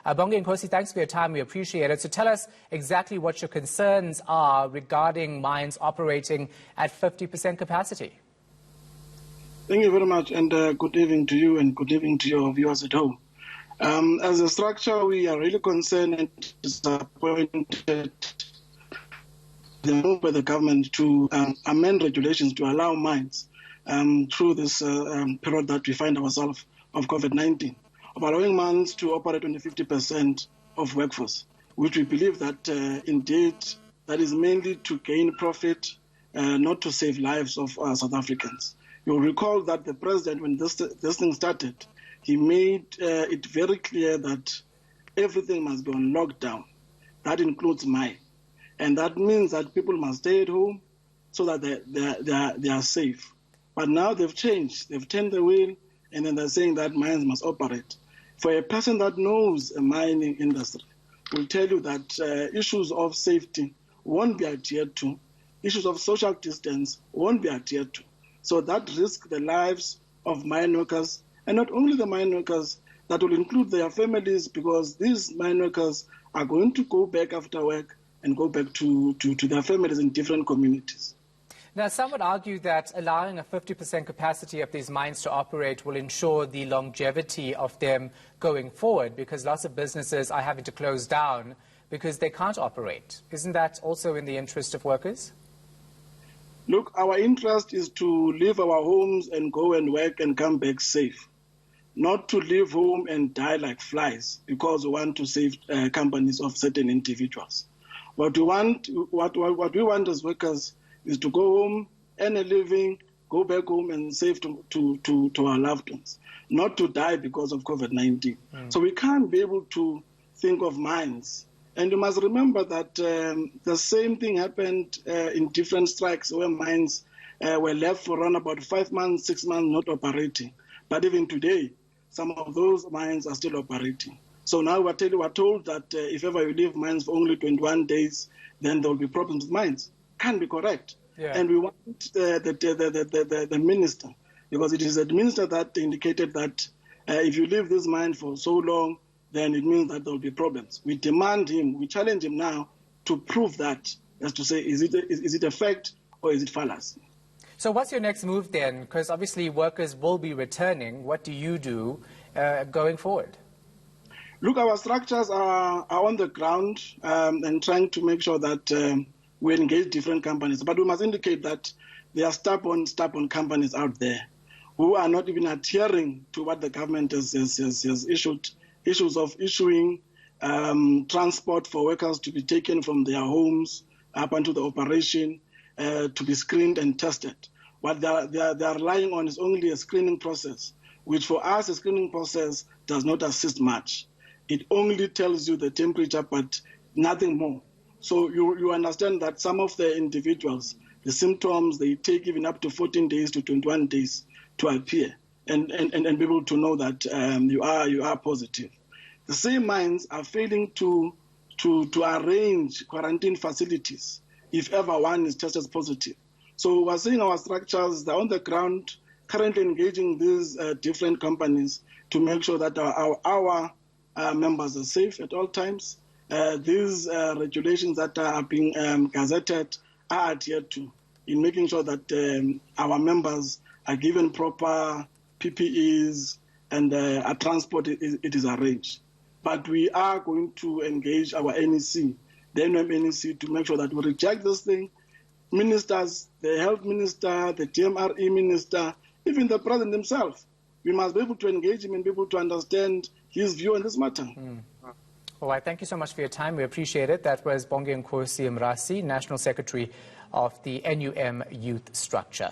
Bongi and Kosi, thanks for your time. We appreciate it. So tell us exactly what your concerns are regarding mines operating at 50% capacity. Thank you very much, and good evening to you and good evening to your viewers at home. As a structure, we are really concerned and disappointed the move by the government to amend regulations to allow mines through this period that we find ourselves of COVID-19, of allowing mines to operate on the 50% of workforce, which we believe that indeed that is mainly to gain profit, not to save lives of South Africans. You'll recall that the president, when this thing started, he made it very clear that everything must be on lockdown. That includes mine. And that means that people must stay at home so that they are safe. But now they've changed. They've turned the wheel, and then they're saying that mines must operate. For a person that knows a mining industry will tell you that issues of safety won't be adhered to. Issues of social distance won't be adhered to. So that risks the lives of mine workers, and not only the mine workers, that will include their families, because these mine workers are going to go back after work and go back to their families in different communities. Now, some would argue that allowing a 50% capacity of these mines to operate will ensure the longevity of them going forward, because lots of businesses are having to close down because they can't operate. Isn't that also in the interest of workers? Look, our interest is to leave our homes and go and work and come back safe, not to leave home and die like flies because we want to save companies of certain individuals. What we want as workers is to go home, earn a living, go back home and save to our loved ones, not to die because of COVID-19. So we can't be able to think of mines. And you must remember that the same thing happened in different strikes where mines were left for around about 5 months, 6 months not operating. But even today, some of those mines are still operating. So now we're told that if ever you leave mines for only 21 days, then there will be problems with mines. Can't be correct. Yeah. And we want the minister, because it is the minister that indicated that if you leave this mine for so long, then it means that there will be problems. We demand him, we challenge him now to prove that, as to say, is it a fact or is it fallacy? So what's your next move then? Because obviously workers will be returning. What do you do going forward? Look, our structures are on the ground and trying to make sure that we engage different companies. But we must indicate that there are stubborn companies out there who are not even adhering to what the government has issued. Issues of issuing transport for workers to be taken from their homes up until the operation to be screened and tested. What they are relying on is only a screening process, which for us a screening process does not assist much. It only tells you the temperature, but nothing more. So you understand that some of the individuals, the symptoms, they take even up to 14 days to 21 days to appear and be able to know that you are positive. The same mines are failing to arrange quarantine facilities if ever one is tested positive. So we're seeing our structures, they're on the ground, currently engaging these different companies to make sure that our members are safe at all times. These regulations that are being gazetted are adhered to in making sure that our members are given proper PPEs and a transport it is arranged. But we are going to engage our NEC, the NEC, to make sure that we reject this thing. Ministers, the health minister, the DMRE minister, even the president himself, we must be able to engage him and be able to understand his view on this matter. All right, thank you so much for your time. We appreciate it. That was Bongi Nkosi Mrasi, National Secretary of the NUM Youth Structure.